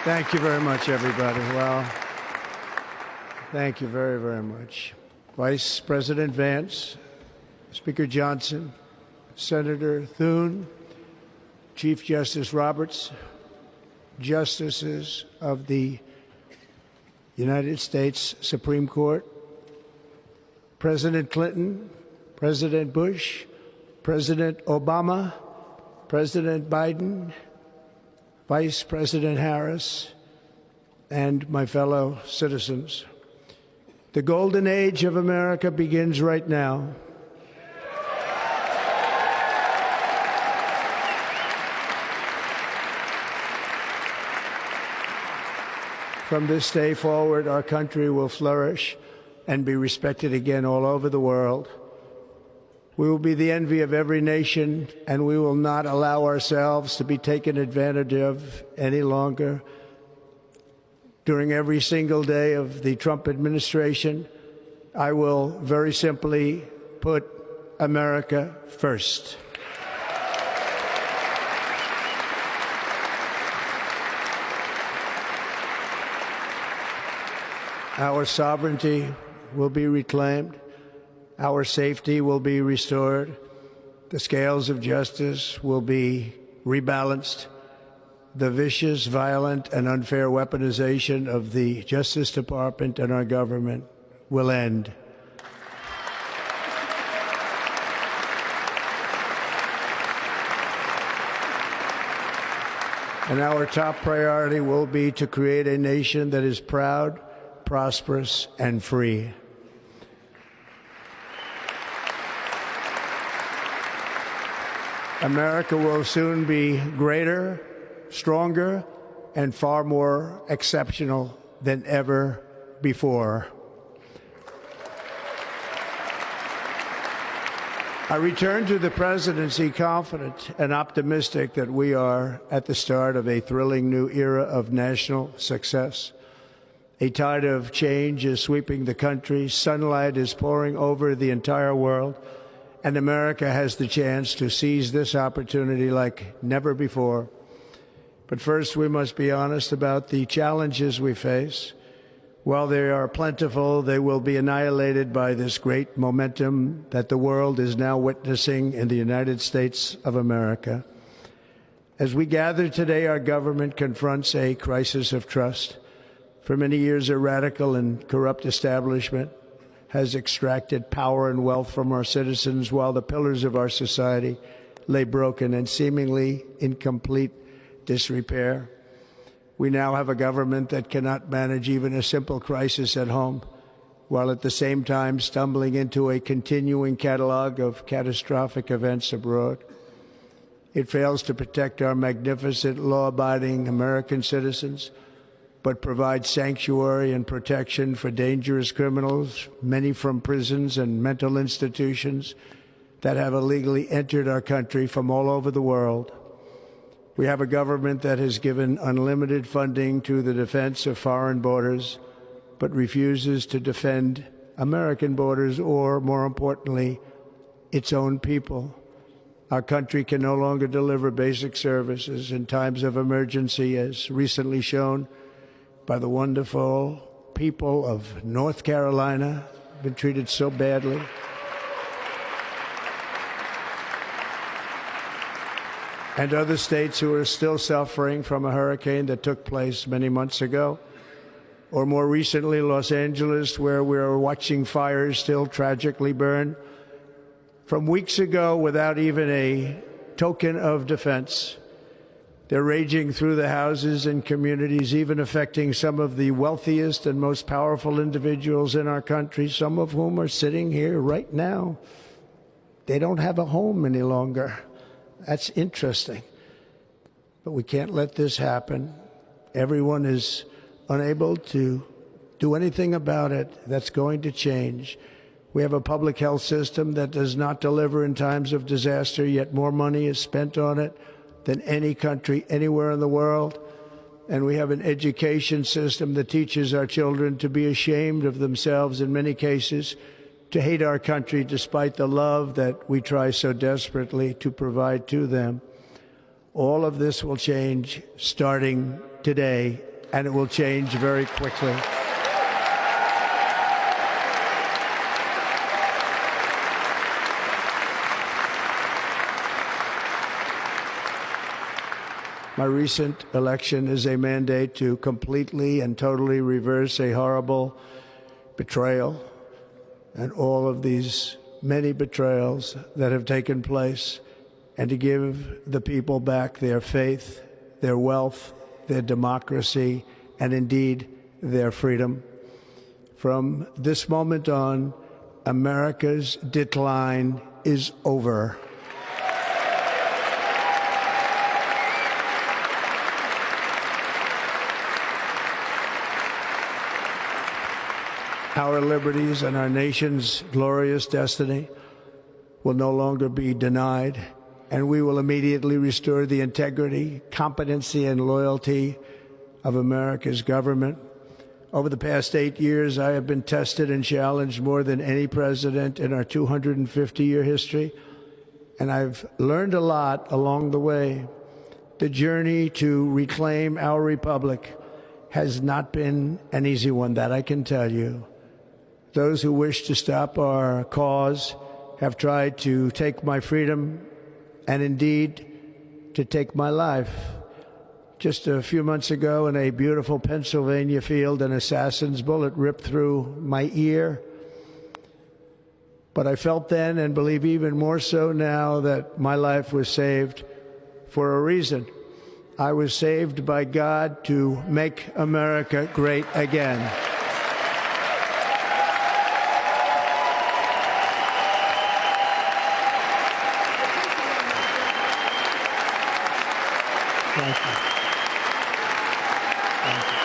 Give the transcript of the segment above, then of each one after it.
Thank you very much, everybody. Well, thank you very, very much. Vice President Vance, Speaker Johnson, Senator Thune, Chief Justice Roberts, Justices of the United States Supreme Court, President Clinton, President Bush, President Obama, President Biden, Vice President Harris, and my fellow citizens. The golden age of America begins right now. From this day forward, our country will flourish and be respected again all over the world. We will be the envy of every nation, and we will not allow ourselves to be taken advantage of any longer. During every single day of the Trump administration, I will very simply put America first. Our sovereignty will be reclaimed. Our safety will be restored. The scales of justice will be rebalanced. The vicious, violent, and unfair weaponization of the Justice Department and our government will end. And our top priority will be to create a nation that is proud, prosperous, and free. America will soon be greater, stronger, and far more exceptional than ever before. I return to the presidency confident and optimistic that we are at the start of a thrilling new era of national success. A tide of change is sweeping the country. Sunlight is pouring over the entire world. And America has the chance to seize this opportunity like never before. But first, we must be honest about the challenges we face. While they are plentiful, they will be annihilated by this great momentum that the world is now witnessing in the United States of America. As we gather today, our government confronts a crisis of trust. For many years, a radical and corrupt establishment has extracted power and wealth from our citizens while the pillars of our society lay broken and seemingly in complete disrepair. We now have a government that cannot manage even a simple crisis at home, while at the same time stumbling into a continuing catalog of catastrophic events abroad. It fails to protect our magnificent, law-abiding American citizens, but provides sanctuary and protection for dangerous criminals, many from prisons and mental institutions that have illegally entered our country from all over the world. We have a government that has given unlimited funding to the defense of foreign borders, but refuses to defend American borders or, more importantly, its own people. Our country can no longer deliver basic services in times of emergency, as recently shown by the wonderful people of North Carolina, been treated so badly. And other states who are still suffering from a hurricane that took place many months ago. Or more recently, Los Angeles, where we are watching fires still tragically burn from weeks ago without even a token of defense. They're raging through the houses and communities, even affecting some of the wealthiest and most powerful individuals in our country, some of whom are sitting here right now. They don't have a home any longer. That's interesting. But we can't let this happen. Everyone is unable to do anything about it. That's going to change. We have a public health system that does not deliver in times of disaster, yet more money is spent on it than any country anywhere in the world. And we have an education system that teaches our children to be ashamed of themselves in many cases, to hate our country despite the love that we try so desperately to provide to them. All of this will change starting today and it will change very quickly. My recent election is a mandate to completely and totally reverse a horrible betrayal and all of these many betrayals that have taken place, and to give the people back their faith, their wealth, their democracy, and indeed their freedom. From this moment on, America's decline is over. Our liberties and our nation's glorious destiny will no longer be denied, and we will immediately restore the integrity, competency, and loyalty of America's government. Over the past 8 years, I have been tested and challenged more than any president in our 250-year history, and I've learned a lot along the way. The journey to reclaim our republic has not been an easy one, that I can tell you. Those who wish to stop our cause have tried to take my freedom and indeed to take my life. Just a few months ago in a beautiful Pennsylvania field, an assassin's bullet ripped through my ear. But I felt then, and believe even more so now, that my life was saved for a reason. I was saved by God to make America great again. Thank you. Thank you.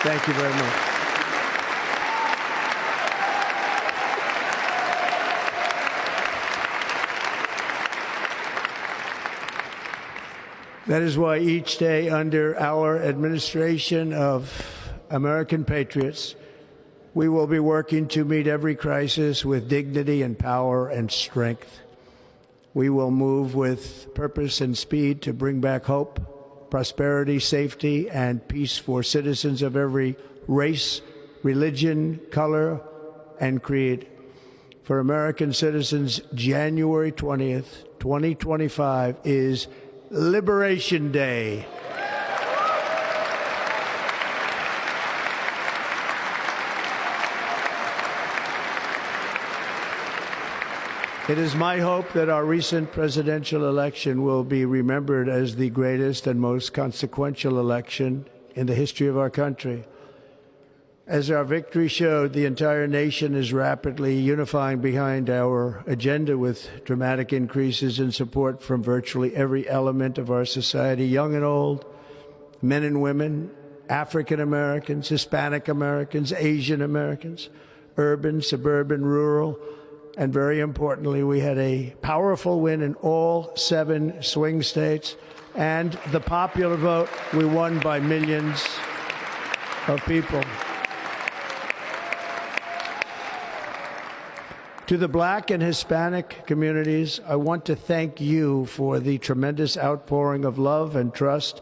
Thank you very much. That is why each day under our administration of American patriots, we will be working to meet every crisis with dignity and power and strength. We will move with purpose and speed to bring back hope, prosperity, safety, and peace for citizens of every race, religion, color, and creed. For American citizens, January 20th, 2025 is Liberation Day. It is my hope that our recent presidential election will be remembered as the greatest and most consequential election in the history of our country. As our victory showed, the entire nation is rapidly unifying behind our agenda with dramatic increases in support from virtually every element of our society, young and old, men and women, African Americans, Hispanic Americans, Asian Americans, urban, suburban, rural. And very importantly, we had a powerful win in all 7 swing states. And the popular vote, we won by millions of people. To the Black and Hispanic communities, I want to thank you for the tremendous outpouring of love and trust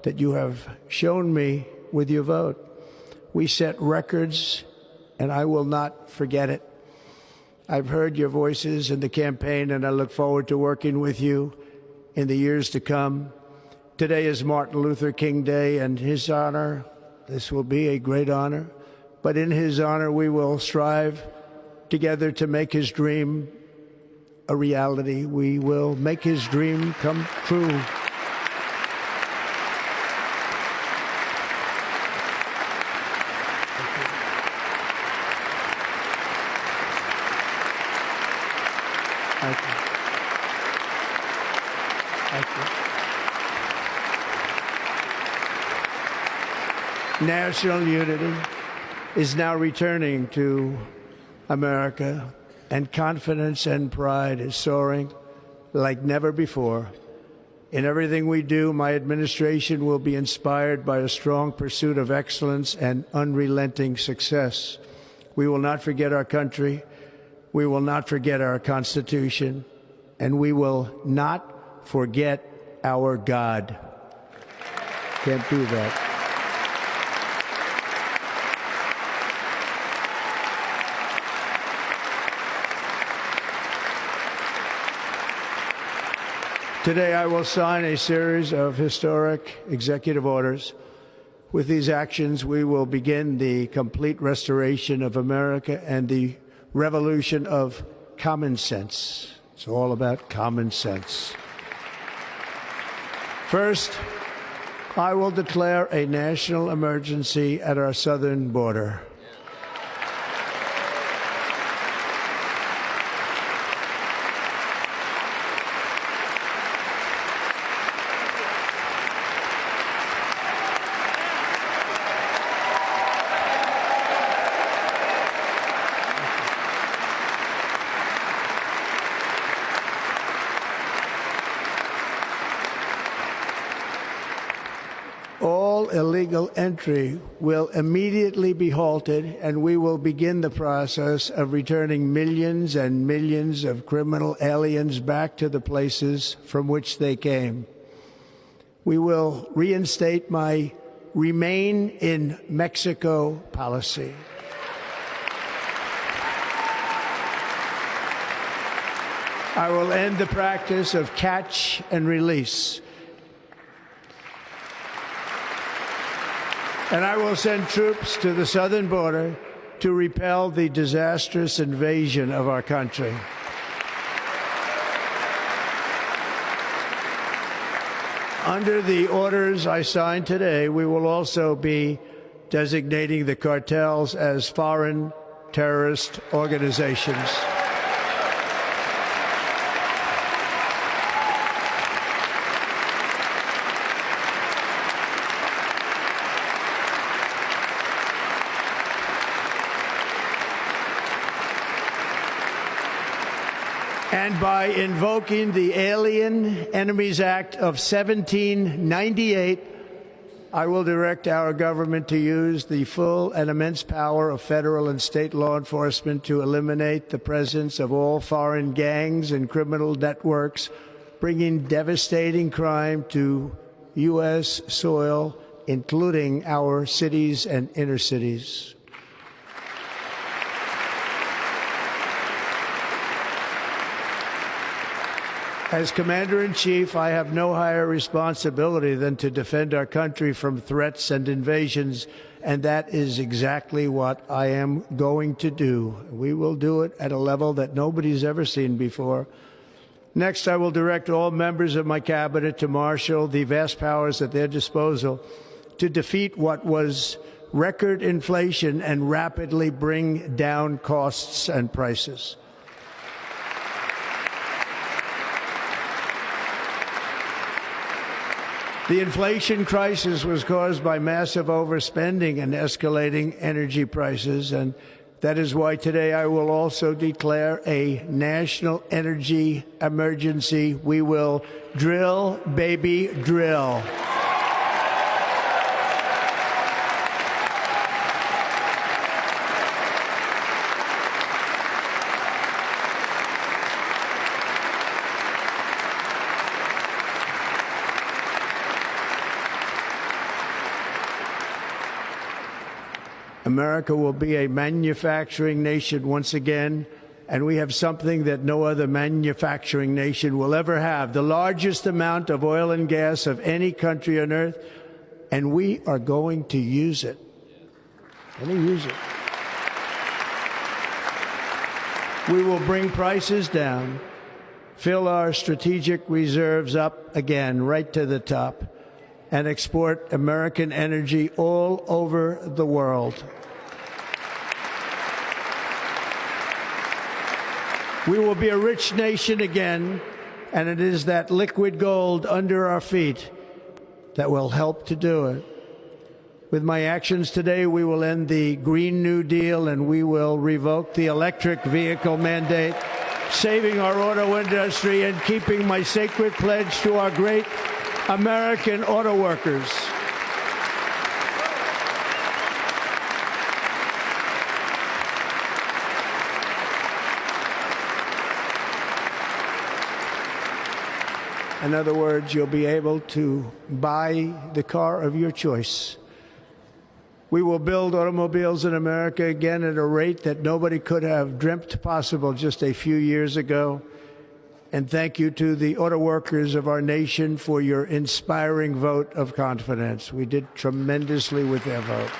that you have shown me with your vote. We set records, and I will not forget it. I've heard your voices in the campaign, and I look forward to working with you in the years to come. Today is Martin Luther King Day, and his honor, this will be a great honor, but in his honor, we will strive together to make his dream a reality. We will make his dream come true. Thank you. Thank you. National unity is now returning to America, and confidence and pride is soaring like never before. In everything we do, my administration will be inspired by a strong pursuit of excellence and unrelenting success. We will not forget our country. We will not forget our Constitution. and we will not forget our God. Can't do that. Today, I will sign a series of historic executive orders. With these actions, we will begin the complete restoration of America and the revolution of common sense. It's all about common sense. First, I will declare a national emergency at our southern border. All illegal entry will immediately be halted, and we will begin the process of returning millions and millions of criminal aliens back to the places from which they came. We will reinstate my Remain in Mexico policy. I will end the practice of catch and release. And I will send troops to the southern border to repel the disastrous invasion of our country. Under the orders I signed today, we will also be designating the cartels as foreign terrorist organizations. And by invoking the Alien Enemies Act of 1798, I will direct our government to use the full and immense power of federal and state law enforcement to eliminate the presence of all foreign gangs and criminal networks, bringing devastating crime to U.S. soil, including our cities and inner cities. As Commander-in-Chief, I have no higher responsibility than to defend our country from threats and invasions, and that is exactly what I am going to do. We will do it at a level that nobody's ever seen before. Next, I will direct all members of my cabinet to marshal the vast powers at their disposal to defeat what was record inflation and rapidly bring down costs and prices. The inflation crisis was caused by massive overspending and escalating energy prices, and that is why today I will also declare a national energy emergency. We will drill, baby, drill. America will be a manufacturing nation once again, and we have something that no other manufacturing nation will ever have, the largest amount of oil and gas of any country on earth, and we are going to use it. We will bring prices down, fill our strategic reserves up again, right to the top, and export American energy all over the world. We will be a rich nation again, and it is that liquid gold under our feet that will help to do it. With my actions today, we will end the Green New Deal, and we will revoke the electric vehicle mandate, saving our auto industry and keeping my sacred pledge to our great American auto workers. In other words, you'll be able to buy the car of your choice. We will build automobiles in America again at a rate that nobody could have dreamt possible just a few years ago. And thank you to the auto workers of our nation for your inspiring vote of confidence. We did tremendously with their vote.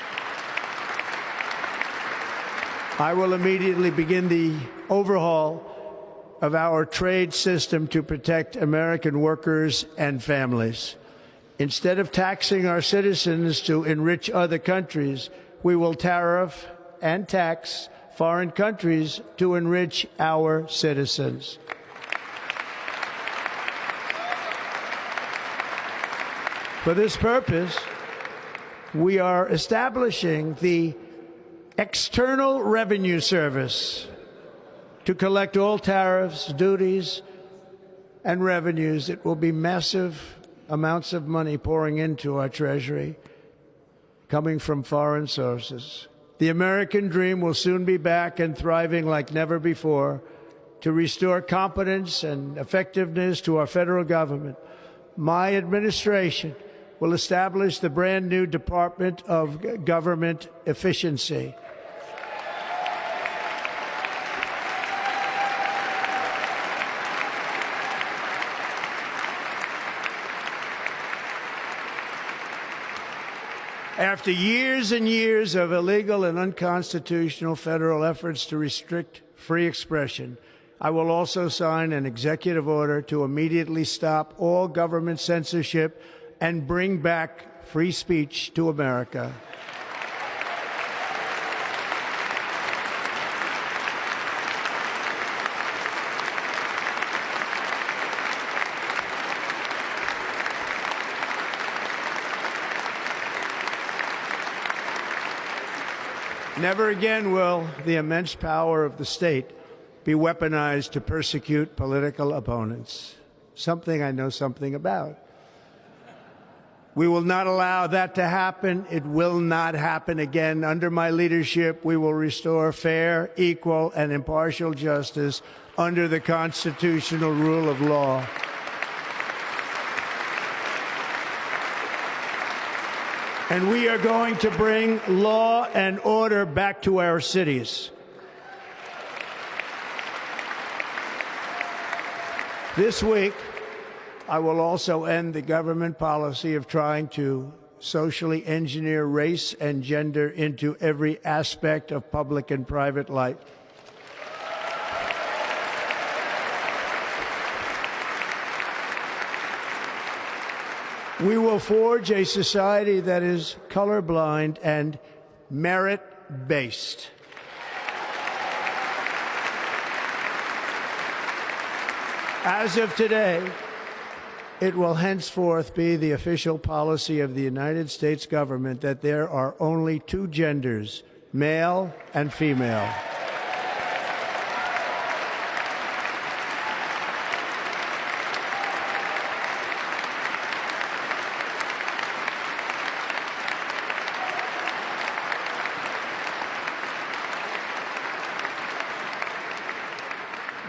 I will immediately begin the overhaul of our trade system to protect American workers and families. Instead of taxing our citizens to enrich other countries, we will tariff and tax foreign countries to enrich our citizens. For this purpose, we are establishing the External Revenue Service to collect all tariffs, duties, and revenues. It will be massive amounts of money pouring into our Treasury, coming from foreign sources. The American dream will soon be back and thriving like never before to restore competence and effectiveness to our federal government. My administration will establish the brand new Department of Government Efficiency. After years and years of illegal and unconstitutional federal efforts to restrict free expression, I will also sign an executive order to immediately stop all government censorship and bring back free speech to America. Never again will the immense power of the state be weaponized to persecute political opponents, something I know something about. We will not allow that to happen. It will not happen again. Under my leadership, we will restore fair, equal, and impartial justice under the constitutional rule of law. And we are going to bring law and order back to our cities. This week, I will also end the government policy of trying to socially engineer race and gender into every aspect of public and private life. We will forge a society that is colorblind and merit-based. As of today, it will henceforth be the official policy of the United States government that there are only two genders, male and female.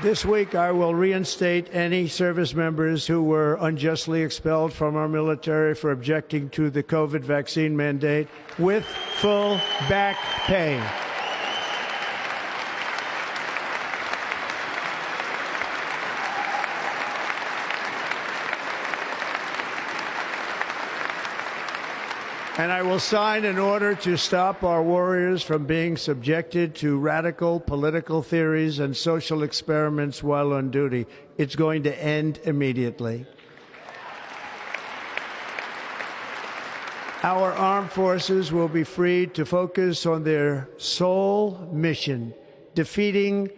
This week, I will reinstate any service members who were unjustly expelled from our military for objecting to the COVID vaccine mandate with full back pay. And I will sign an order to stop our warriors from being subjected to radical political theories and social experiments while on duty. It's going to end immediately. Our armed forces will be freed to focus on their sole mission, defeating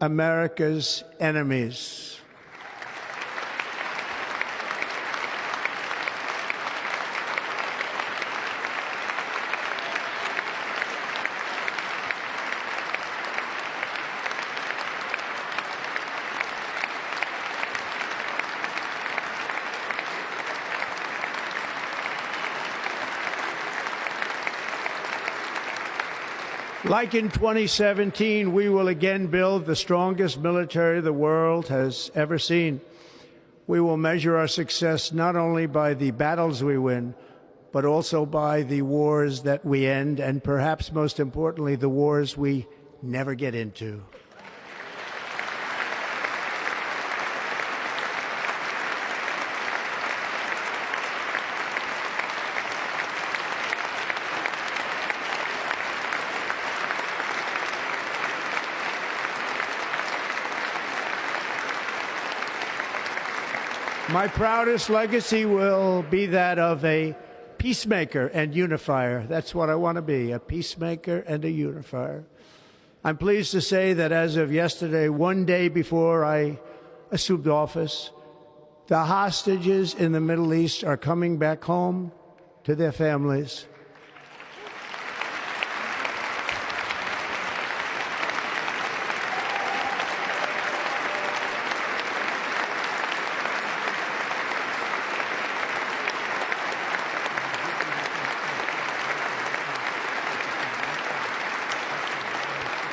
America's enemies. Like in 2017, we will again build the strongest military the world has ever seen. We will measure our success not only by the battles we win, but also by the wars that we end, and perhaps most importantly, the wars we never get into. My proudest legacy will be that of a peacemaker and unifier. That's what I want to be, a peacemaker and a unifier. I'm pleased to say that as of yesterday, one day before I assumed office, the hostages in the Middle East are coming back home to their families.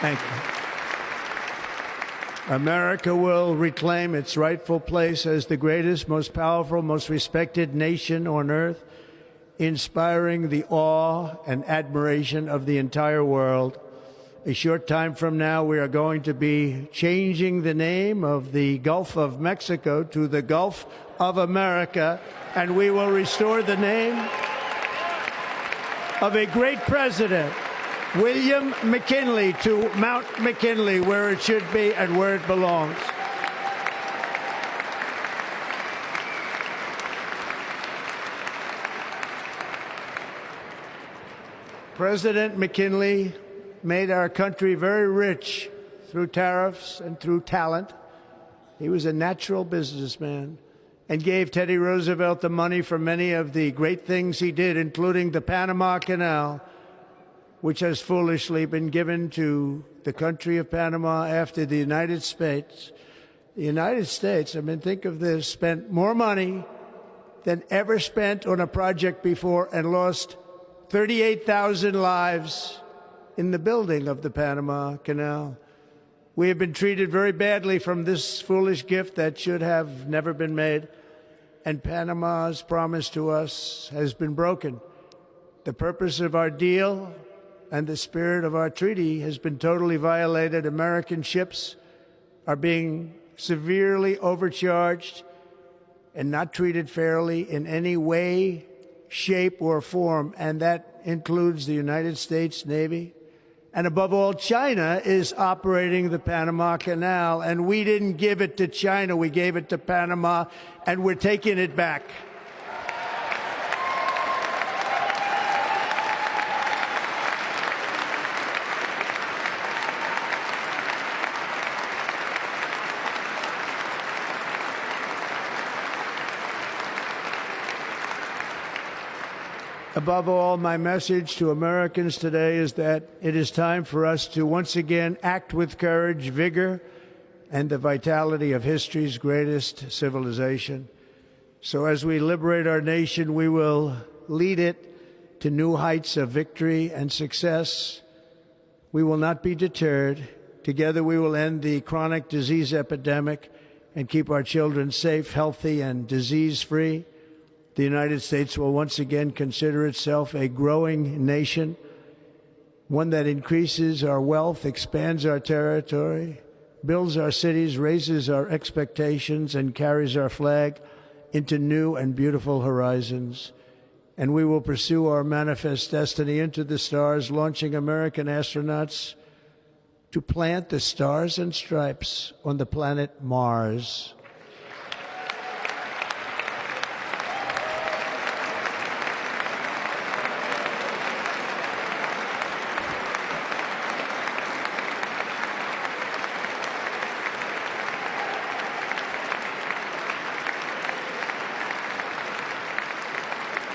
Thank you. America will reclaim its rightful place as the greatest, most powerful, most respected nation on earth, inspiring the awe and admiration of the entire world. A short time from now, we are going to be changing the name of the Gulf of Mexico to the Gulf of America, and we will restore the name of a great president, William McKinley, to Mount McKinley, where it should be and where it belongs. President McKinley made our country very rich through tariffs and through talent. He was a natural businessman and gave Teddy Roosevelt the money for many of the great things he did, including the Panama Canal, which has foolishly been given to the country of Panama after the United States. The United States, I mean, think of this, spent more money than ever spent on a project before and lost 38,000 lives in the building of the Panama Canal. We have been treated very badly from this foolish gift that should have never been made, and Panama's promise to us has been broken. The purpose of our deal and the spirit of our treaty has been totally violated. American ships are being severely overcharged and not treated fairly in any way, shape, or form, and that includes the United States Navy. And above all, China is operating the Panama Canal, and we didn't give it to China, we gave it to Panama, and we're taking it back. Above all, my message to Americans today is that it is time for us to once again act with courage, vigor, and the vitality of history's greatest civilization. So as we liberate our nation, we will lead it to new heights of victory and success. We will not be deterred. Together we will end the chronic disease epidemic and keep our children safe, healthy, and disease-free. The United States will once again consider itself a growing nation, one that increases our wealth, expands our territory, builds our cities, raises our expectations, and carries our flag into new and beautiful horizons. And we will pursue our manifest destiny into the stars, launching American astronauts to plant the stars and stripes on the planet Mars.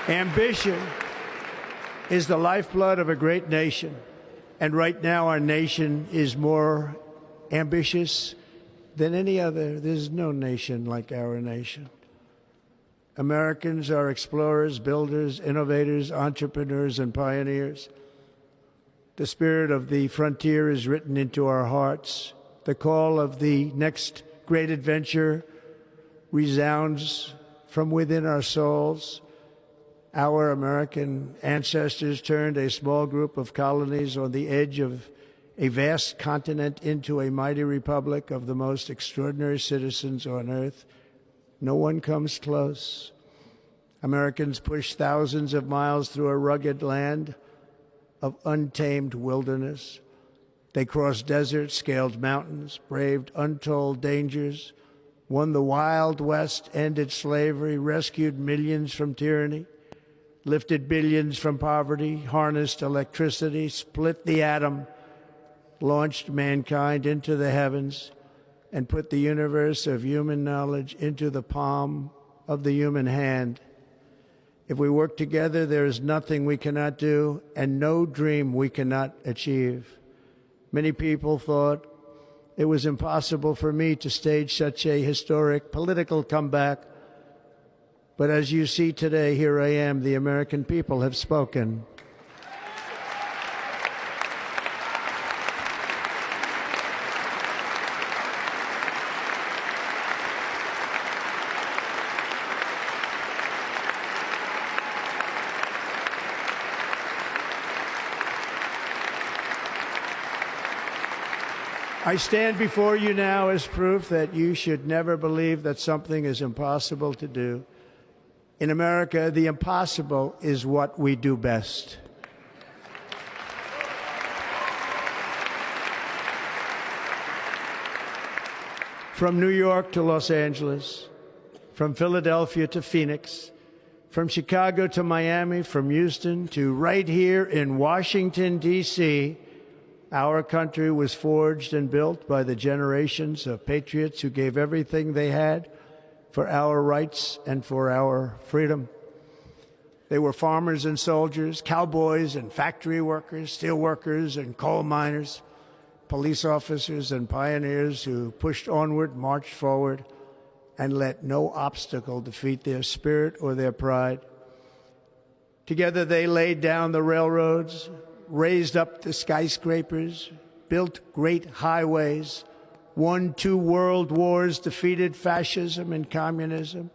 Ambition is the lifeblood of a great nation, and right now our nation is more ambitious than any other. There's no nation like our nation. Americans are explorers, builders, innovators, entrepreneurs, and pioneers. The spirit of the frontier is written into our hearts. The call of the next great adventure resounds from within our souls. Our American ancestors turned a small group of colonies on the edge of a vast continent into a mighty republic of the most extraordinary citizens on earth. No one comes close. Americans pushed thousands of miles through a rugged land of untamed wilderness. They crossed deserts, scaled mountains, braved untold dangers, won the Wild West, ended slavery, rescued millions from tyranny, lifted billions from poverty, harnessed electricity, split the atom, launched mankind into the heavens, and put the universe of human knowledge into the palm of the human hand. If we work together, there is nothing we cannot do and no dream we cannot achieve. Many people thought it was impossible for me to stage such a historic political comeback. But as you see today, here I am. The American people have spoken. I stand before you now as proof that you should never believe that something is impossible to do. In America, the impossible is what we do best. From New York to Los Angeles, from Philadelphia to Phoenix, from Chicago to Miami, from Houston to right here in Washington, D.C., our country was forged and built by the generations of patriots who gave everything they had for our rights and for our freedom. They were farmers and soldiers, cowboys and factory workers, steel workers and coal miners, police officers and pioneers who pushed onward, marched forward, and let no obstacle defeat their spirit or their pride. Together they laid down the railroads, raised up the skyscrapers, built great highways, won 2 world wars, defeated fascism and communism,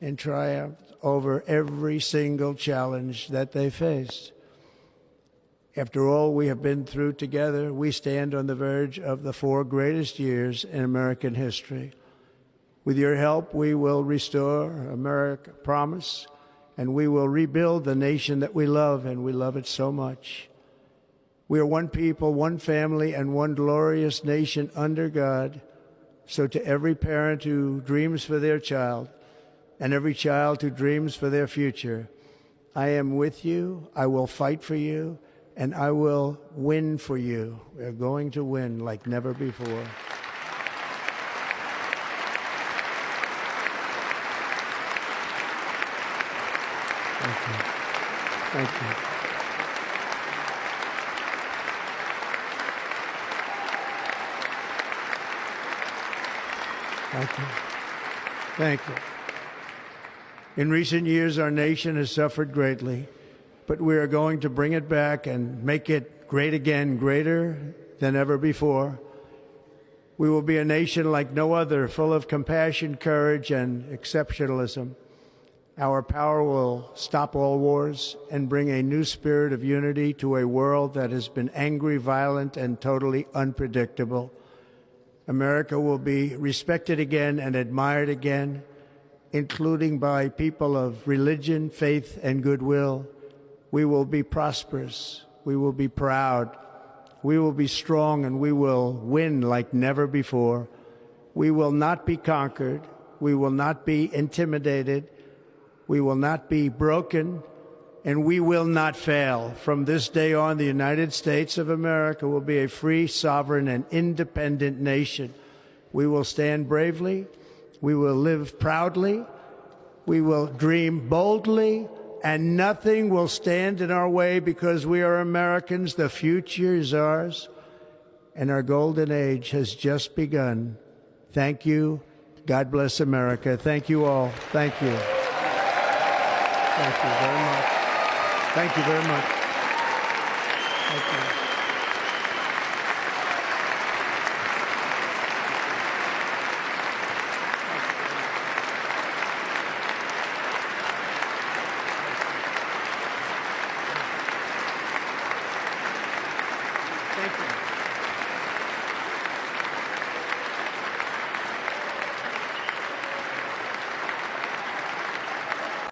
and triumphed over every single challenge that they faced. After all we have been through together, we stand on the verge of the 4 greatest years in American history. With your help, we will restore America, promise, and we will rebuild the nation that we love, and we love it so much. We are one people, one family, and one glorious nation under God. So to every parent who dreams for their child and every child who dreams for their future, I am with you, I will fight for you, and I will win for you. We are going to win like never before. Thank you. Thank you. Thank you. Thank you. In recent years, our nation has suffered greatly, but we are going to bring it back and make it great again, greater than ever before. We will be a nation like no other, full of compassion, courage, and exceptionalism. Our power will stop all wars and bring a new spirit of unity to a world that has been angry, violent, and totally unpredictable. America will be respected again and admired again, including by people of religion, faith, and goodwill. We will be prosperous. We will be proud. We will be strong, and we will win like never before. We will not be conquered. We will not be intimidated. We will not be broken, and we will not fail. From this day on, the United States of America will be a free, sovereign, and independent nation. We will stand bravely. We will live proudly. We will dream boldly, and nothing will stand in our way because we are Americans. The future is ours, and our golden age has just begun. Thank you. God bless America. Thank you all. Thank you. Thank you very much. Thank you very much. Thank you. Thank you.